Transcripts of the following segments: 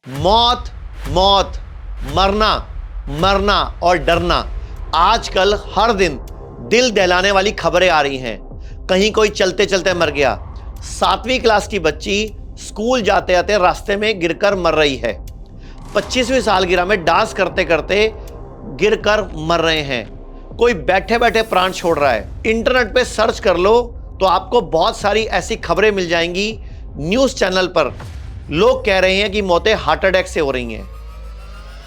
मौत, मौत, मरना, मरना और डरना। आजकल हर दिन दिल दहलाने वाली खबरें आ रही हैं। कहीं कोई चलते चलते मर गया। 7वीं क्लास की बच्ची स्कूल जाते जाते रास्ते में गिरकर मर रही है। 25वीं सालगिरह में डांस करते करते गिरकर मर रहे हैं। कोई बैठे बैठे प्राण छोड़ रहा है। इंटरनेट पे सर्च कर लो तो आपको बहुत सारी ऐसी खबरें मिल जाएंगी। न्यूज़ चैनल पर लोग कह रहे हैं कि मौतें हार्ट अटैक से हो रही हैं,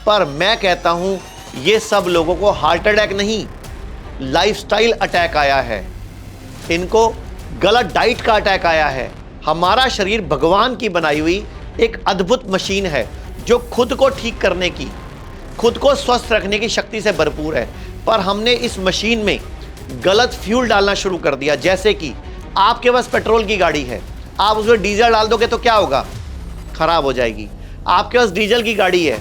पर मैं कहता हूं ये सब लोगों को हार्ट अटैक नहीं, लाइफस्टाइल अटैक आया है। इनको गलत डाइट का अटैक आया है। हमारा शरीर भगवान की बनाई हुई एक अद्भुत मशीन है जो खुद को ठीक करने की, खुद को स्वस्थ रखने की शक्ति से भरपूर है, पर हमने इस मशीन में गलत फ्यूल डालना शुरू कर दिया। जैसे कि आपके पास पेट्रोल की गाड़ी है, आप उसमें डीजल डाल दोगे तो क्या होगा? खराब हो जाएगी। आपके पास डीजल की गाड़ी है,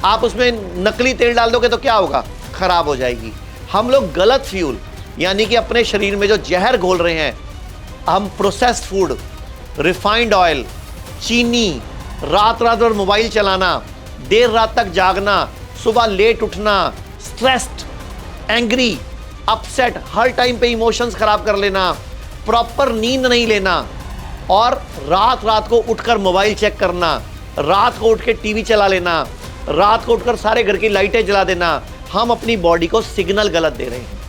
आप उसमें नकली तेल डाल दोगे तो क्या होगा? खराब हो जाएगी। हम लोग गलत फ्यूल यानी कि अपने शरीर में जो जहर घोल रहे हैं, हम प्रोसेस्ड फूड, रिफाइंड ऑयल, चीनी, रात रात भर मोबाइल चलाना, देर रात तक जागना, सुबह लेट उठना, स्ट्रेस्ड, एंग्री, अपसेट, हर टाइम पे इमोशंस खराब कर लेना, प्रॉपर नींद नहीं लेना और रात रात को उठकर मोबाइल चेक करना, रात को उठ के टीवी चला लेना, रात को उठकर सारे घर की लाइटें जला देना। हम अपनी बॉडी को सिग्नल गलत दे रहे हैं।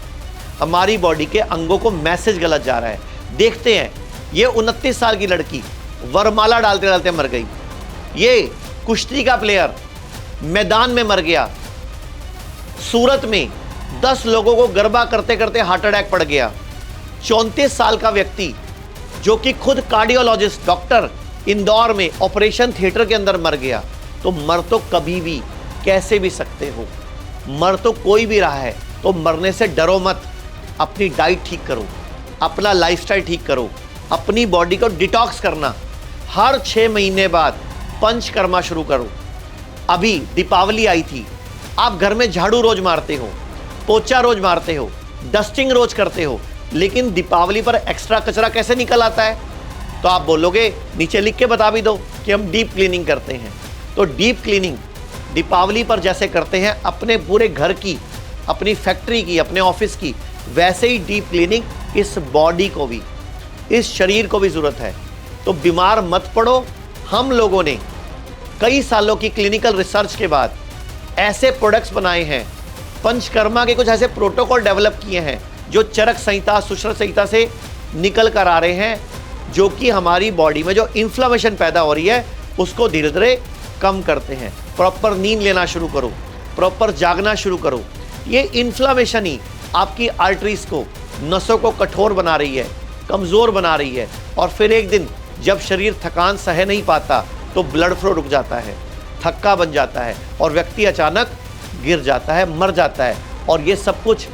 हमारी बॉडी के अंगों को मैसेज गलत जा रहा है। देखते हैं, ये 29 साल की लड़की वरमाला डालते डालते मर गई। ये कुश्ती का प्लेयर मैदान में मर गया। सूरत में 10 लोगों को गरबा करते करते हार्ट अटैक पड़ गया। 34 साल का व्यक्ति जो कि खुद कार्डियोलॉजिस्ट डॉक्टर, इंदौर में ऑपरेशन थिएटर के अंदर मर गया। तो मर तो कभी भी कैसे भी सकते हो, मर तो कोई भी रहा है, तो मरने से डरो मत। अपनी डाइट ठीक करो, अपना लाइफस्टाइल ठीक करो, अपनी बॉडी को डिटॉक्स करना। हर 6 महीने बाद पंचकर्मा शुरू करो। अभी दीपावली आई थी, आप घर में झाड़ू रोज मारते हो, पोछा रोज मारते हो, डस्टिंग रोज करते हो, लेकिन दीपावली पर एक्स्ट्रा कचरा कैसे निकल आता है? तो आप बोलोगे नीचे लिख के बता भी दो कि हम डीप क्लीनिंग करते हैं। तो डीप क्लीनिंग दीपावली पर जैसे करते हैं अपने पूरे घर की, अपनी फैक्ट्री की, अपने ऑफिस की, वैसे ही डीप क्लीनिंग इस बॉडी को भी, इस शरीर को भी ज़रूरत है। तो बीमार मत पड़ो। हम लोगों ने कई सालों की क्लिनिकल रिसर्च के बाद ऐसे प्रोडक्ट्स बनाए हैं, पंचकर्मा के कुछ ऐसे प्रोटोकॉल डेवलप किए हैं जो चरक संहिता, सुश्रुत संहिता से निकल कर आ रहे हैं, जो कि हमारी बॉडी में जो इन्फ्लेमेशन पैदा हो रही है उसको धीरे धीरे कम करते हैं। प्रॉपर नींद लेना शुरू करो, प्रॉपर जागना शुरू करो। ये इन्फ्लेमेशन ही आपकी आर्टरीज को, नसों को कठोर बना रही है, कमज़ोर बना रही है, और फिर एक दिन जब शरीर थकान सह नहीं पाता तो ब्लड फ्लो रुक जाता है, थक्का बन जाता है और व्यक्ति अचानक गिर जाता है, मर जाता है। और ये सब कुछ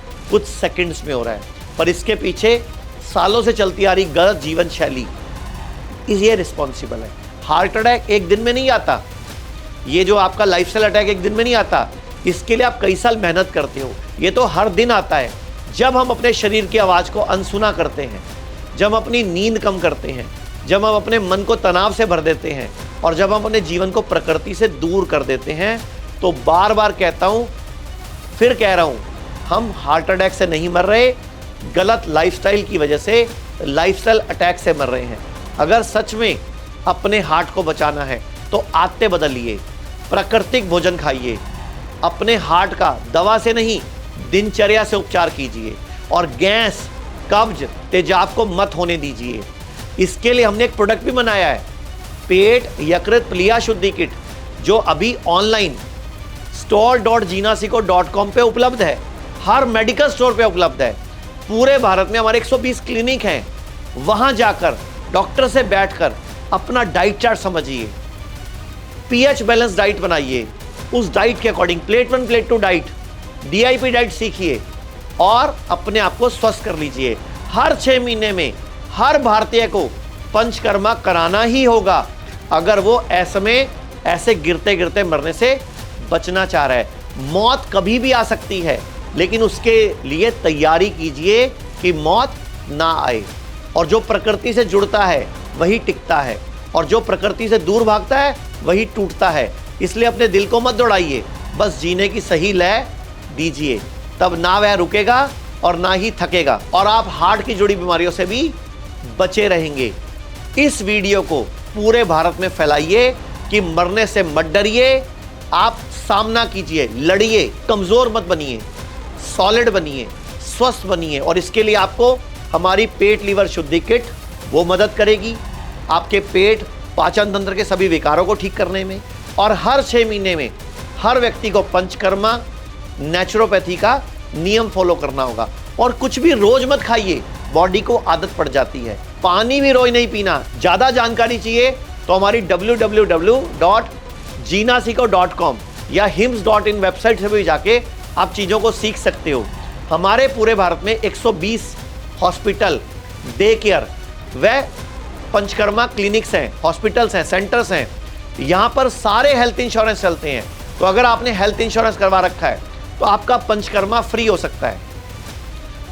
सेकंड्स में हो रहा है, पर इसके पीछे सालों से चलती आ रही गलत जीवन शैली ये रिस्पॉन्सिबल है। हार्ट अटैक एक दिन में नहीं आता, ये जो आपका लाइफस्टाइल अटैक एक दिन में नहीं आता, इसके लिए आप कई साल मेहनत करते हो। ये तो हर दिन आता है जब हम अपने शरीर की आवाज़ को अनसुना करते हैं, जब हम अपनी नींद कम करते हैं, जब हम अपने मन को तनाव से भर देते हैं और जब हम अपने जीवन को प्रकृति से दूर कर देते हैं। तो बार बार कहता हूँ, फिर कह रहा हूँ, हम हार्ट अटैक से नहीं मर रहे, गलत लाइफस्टाइल की वजह से लाइफस्टाइल अटैक से मर रहे हैं। अगर सच में अपने हार्ट को बचाना है तो आदतें बदलिए, प्राकृतिक भोजन खाइए, अपने हार्ट का दवा से नहीं दिनचर्या से उपचार कीजिए, और गैस, कब्ज, तेजाब को मत होने दीजिए। इसके लिए हमने एक प्रोडक्ट भी बनाया है, पेट यकृत प्लिया शुद्धि किट, जो अभी ऑनलाइन store.jinasiko.com पे उपलब्ध है, हर मेडिकल स्टोर पे उपलब्ध है। पूरे भारत में हमारे 120 क्लिनिक हैं, वहां जाकर डॉक्टर से बैठकर अपना डाइट चार्ट समझिए, पीएच बैलेंस डाइट बनाइए, उस डाइट के according plate 1 plate 2 diet, DIP diet सीखिए और अपने आप को स्वस्थ कर लीजिए। हर 6 महीने में हर भारतीय को पंचकर्मा कराना ही होगा अगर वो ऐसे गिरते गिरते मरने से बचना चाह रहा है। मौत कभी भी आ सकती है, लेकिन उसके लिए तैयारी कीजिए कि मौत ना आए। और जो प्रकृति से जुड़ता है वही टिकता है, और जो प्रकृति से दूर भागता है वही टूटता है। इसलिए अपने दिल को मत दौड़ाइए, बस जीने की सही लय दीजिए, तब ना वह रुकेगा और ना ही थकेगा, और आप हार्ट की जुड़ी बीमारियों से भी बचे रहेंगे। इस वीडियो को पूरे भारत में फैलाइए कि मरने से मत डरिए, आप सामना कीजिए, लड़िए, कमजोर मत बनिए, सॉलिड बनिए, स्वस्थ बनिए। और इसके लिए आपको हमारी पेट लीवर शुद्धि किट वो मदद करेगी आपके पेट पाचन तंत्र के सभी विकारों को ठीक करने में। और हर 6 महीने में हर व्यक्ति को पंचकर्मा नेचुरोपैथी का नियम फॉलो करना होगा। और कुछ भी रोज मत खाइए, बॉडी को आदत पड़ जाती है। पानी भी रोज नहीं पीना। ज्यादा जानकारी चाहिए तो हमारी www.jinasiko.com या hims.in वेबसाइट से भी जाके आप चीजों को सीख सकते हो। हमारे पूरे भारत में 120 हॉस्पिटल, डे केयर व पंचकर्मा क्लिनिक्स हैं, हॉस्पिटल्स हैं, सेंटर्स हैं। यहां पर सारे हेल्थ इंश्योरेंस चलते हैं। तो अगर आपने हेल्थ इंश्योरेंस करवा रखा है तो आपका पंचकर्मा फ्री हो सकता है।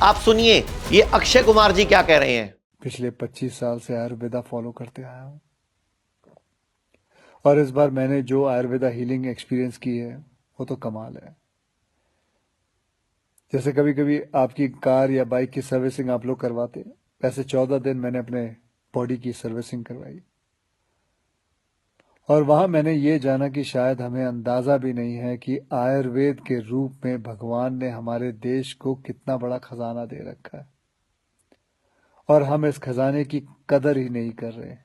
आप सुनिए ये अक्षय कुमार जी क्या कह रहे हैं। पिछले 25 साल से आयुर्वेदा फॉलो करते आया हूं, और इस बार मैंने जो आयुर्वेदा हीलिंग एक्सपीरियंस की है वो तो कमाल है। जैसे कभी कभी आपकी कार या बाइक की सर्विसिंग आप लोग करवाते हैं, वैसे 14 दिन मैंने अपने बॉडी की सर्विसिंग करवाई, और वहां मैंने ये जाना कि शायद हमें अंदाजा भी नहीं है कि आयुर्वेद के रूप में भगवान ने हमारे देश को कितना बड़ा खजाना दे रखा है, और हम इस खजाने की कदर ही नहीं कर रहे।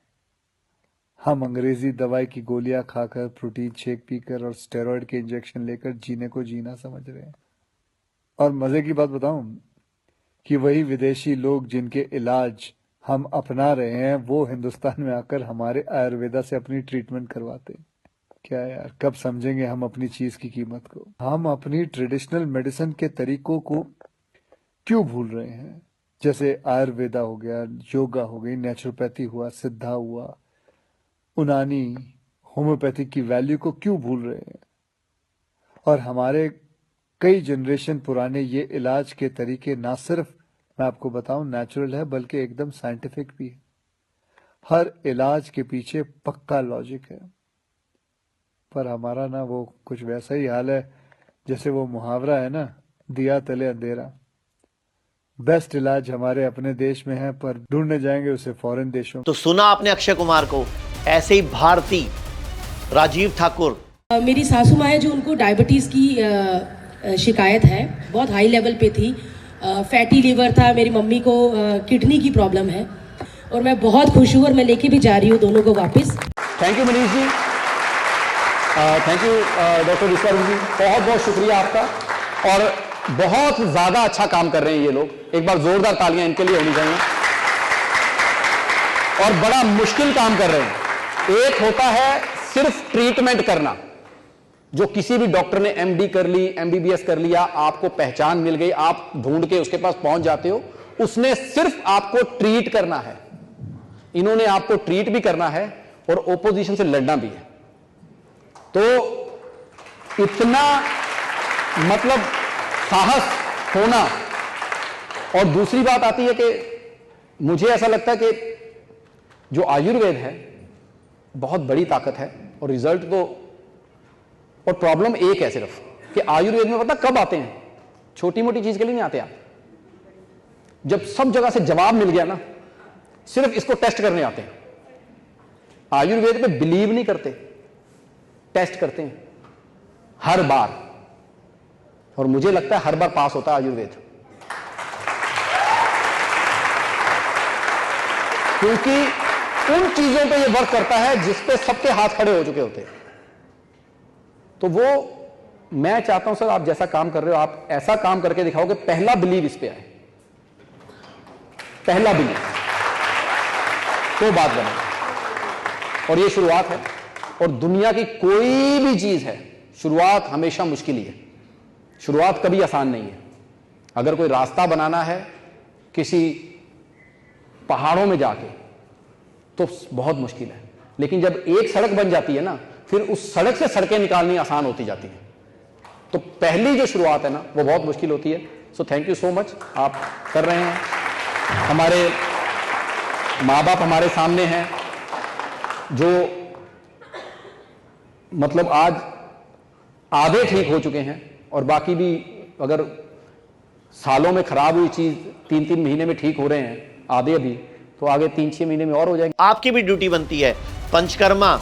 हम अंग्रेजी दवाई की गोलियां खाकर, प्रोटीन शेक पीकर और स्टेरॉइड के इंजेक्शन लेकर जीने को जीना समझ रहे हैं। और मजे की बात बताऊं कि वही विदेशी लोग जिनके इलाज हम अपना रहे हैं वो हिंदुस्तान में आकर हमारे आयुर्वेदा से अपनी ट्रीटमेंट करवाते हैं। क्या यार, कब समझेंगे हम अपनी चीज की कीमत को? हम अपनी ट्रेडिशनल मेडिसिन के तरीकों को क्यों भूल रहे हैं? जैसे आयुर्वेदा हो गया, योगा हो गई, नेचुरोपैथी हुआ, सिद्धा हुआ, उनानी, होम्योपैथिक की वैल्यू को क्यों भूल रहे हैं? और हमारे कई जनरेशन पुराने ये इलाज के तरीके ना सिर्फ मैं आपको बताऊं नेचुरल है, बल्कि एकदम साइंटिफिक भी है। हर इलाज के पीछे पक्का लॉजिक है। पर हमारा ना वो कुछ वैसा ही हाल है जैसे वो मुहावरा है ना, दिया तले अंधेरा। बेस्ट इलाज हमारे अपने देश में है, पर ढूंढने जाएंगे उसे फॉरेन देशों में। तो सुना आपने अक्षय कुमार को। ऐसे ही भारती राजीव ठाकुर, मेरी सासू माँ है जो उनको डायबिटीज़ की शिकायत है, बहुत हाई लेवल पे थी, फैटी लीवर था। मेरी मम्मी को किडनी की प्रॉब्लम है, और मैं बहुत खुश हूँ और मैं लेके भी जा रही हूँ दोनों को वापस। Thank you Manish ji, thank you doctor Vishwanath ji, बहुत बहुत शुक्रिया आपका। और बहुत ज़्यादा अच्छा काम कर रहे हैं ये लोग, एक बार जोरदार तालियां इनके लिए होनी चाहिए। और बड़ा मुश्किल काम कर रहे हैं। एक होता है सिर्फ ट्रीटमेंट करना, जो किसी भी डॉक्टर ने एमडी कर ली, एमबीबीएस कर लिया, आपको पहचान मिल गई, आप ढूंढ के उसके पास पहुंच जाते हो, उसने सिर्फ आपको ट्रीट करना है। इन्होंने आपको ट्रीट भी करना है और ओपोजिशन से लड़ना भी है। तो इतना मतलब साहस होना। और दूसरी बात आती है कि मुझे ऐसा लगता है कि जो आयुर्वेद है बहुत बड़ी ताकत है, और रिजल्ट तो, और प्रॉब्लम एक है सिर्फ कि आयुर्वेद में पता कब आते हैं, छोटी मोटी चीज के लिए नहीं आते आप। जब सब जगह से जवाब मिल गया ना, सिर्फ इसको टेस्ट करने आते हैं। आयुर्वेद पे बिलीव नहीं करते, टेस्ट करते हैं हर बार, और मुझे लगता है हर बार पास होता है आयुर्वेद, क्योंकि उन चीजों पे ये वर्क करता है जिस पे सबके हाथ खड़े हो चुके होते हैं। तो वो मैं चाहता हूं सर, आप जैसा काम कर रहे हो, आप ऐसा काम करके दिखाओ कि पहला बिलीव इस पे आए, पहला बिलीव, तो बात बने। और ये शुरुआत है, और दुनिया की कोई भी चीज है, शुरुआत हमेशा मुश्किल ही है, शुरुआत कभी आसान नहीं है। अगर कोई रास्ता बनाना है किसी पहाड़ों में जाके तो बहुत मुश्किल है, लेकिन जब एक सड़क बन जाती है ना, फिर उस सड़क से सड़कें निकालनी आसान होती जाती है। तो पहली जो शुरुआत है ना, वो बहुत मुश्किल होती है। So thank you so much, आप कर रहे हैं। हमारे माँ बाप हमारे सामने हैं जो मतलब आज आधे ठीक हो चुके हैं और बाकी भी अगर सालों में खराब हुई चीज 3-3 महीने में ठीक हो रहे हैं आधे अभी, तो आगे 3-6 महीने में और हो जाएंगे। आपकी भी ड्यूटी बनती है, पंचकर्मा,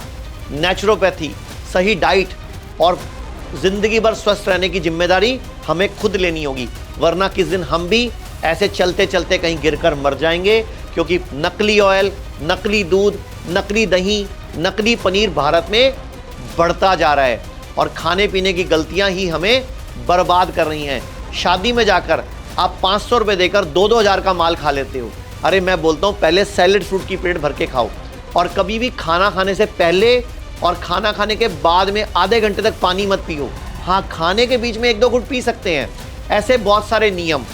नेचुरोपैथी, सही डाइट और जिंदगी भर स्वस्थ रहने की जिम्मेदारी हमें खुद लेनी होगी, वरना किस दिन हम भी ऐसे चलते चलते कहीं गिरकर मर जाएंगे। क्योंकि नकली ऑयल, नकली दूध, नकली दही, नकली पनीर भारत में बढ़ता जा रहा है और खाने पीने की गलतियां ही हमें बर्बाद कर रही हैं। शादी में जाकर आप 500 रुपये देकर 2-2 हज़ार का माल खा लेते हो। अरे मैं बोलता हूँ पहले सैलेड फ्रूट की प्लेट भर के खाओ और कभी भी खाना खाने से पहले और खाना खाने के बाद में आधे घंटे तक पानी मत पियो। हाँ, खाने के बीच में 1-2 घुट पी सकते हैं। ऐसे बहुत सारे नियम,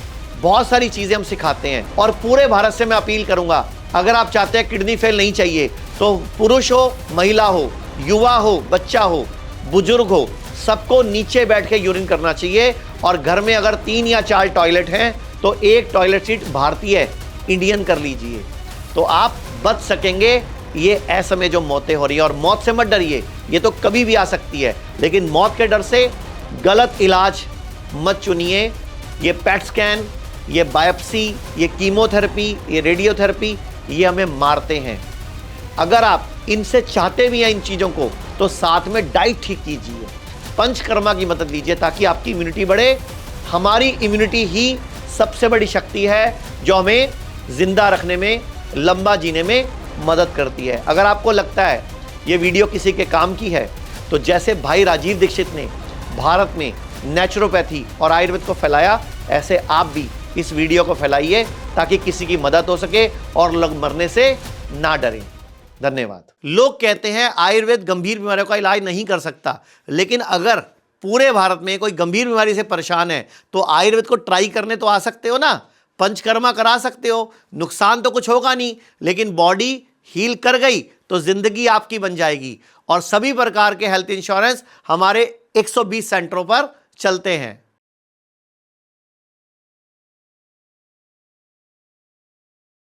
बहुत सारी चीज़ें हम सिखाते हैं और पूरे भारत से मैं अपील करूंगा, अगर आप चाहते हैं किडनी फेल नहीं चाहिए तो पुरुष हो, महिला हो, युवा हो, बच्चा हो, बुजुर्ग हो, सबको नीचे बैठ के यूरिन करना चाहिए। और घर में अगर 3 या 4 टॉयलेट हैं तो एक टॉयलेट सीट भारतीय इंडियन कर लीजिए, तो आप बच सकेंगे ये असमय जो मौतें हो रही है। और मौत से मत डरिए, ये तो कभी भी आ सकती है, लेकिन मौत के डर से गलत इलाज मत चुनिए। ये पेट स्कैन, ये बायोप्सी, ये कीमोथेरेपी, ये रेडियोथेरेपी, ये हमें मारते हैं। अगर आप इनसे चाहते भी हैं इन चीज़ों को, तो साथ में डाइट ठीक कीजिए, पंचकर्मा की मदद लीजिए ताकि आपकी इम्यूनिटी बढ़े। हमारी इम्यूनिटी ही सबसे बड़ी शक्ति है जो हमें जिंदा रखने में, लंबा जीने में मदद करती है। अगर आपको लगता है ये वीडियो किसी के काम की है, तो जैसे भाई राजीव दीक्षित ने भारत में नेचुरोपैथी और आयुर्वेद को फैलाया, ऐसे आप भी इस वीडियो को फैलाइए ताकि किसी की मदद हो सके और लोग मरने से ना डरें। धन्यवाद। लोग कहते हैं आयुर्वेद गंभीर बीमारियों का इलाज नहीं कर सकता, लेकिन अगर पूरे भारत में कोई गंभीर बीमारी से परेशान है तो आयुर्वेद को ट्राई करने तो आ सकते हो ना, पंचकर्मा करा सकते हो, नुकसान तो कुछ होगा नहीं, लेकिन बॉडी हील कर गई तो जिंदगी आपकी बन जाएगी। और सभी प्रकार के हेल्थ इंश्योरेंस हमारे 120 सेंटरों पर चलते हैं।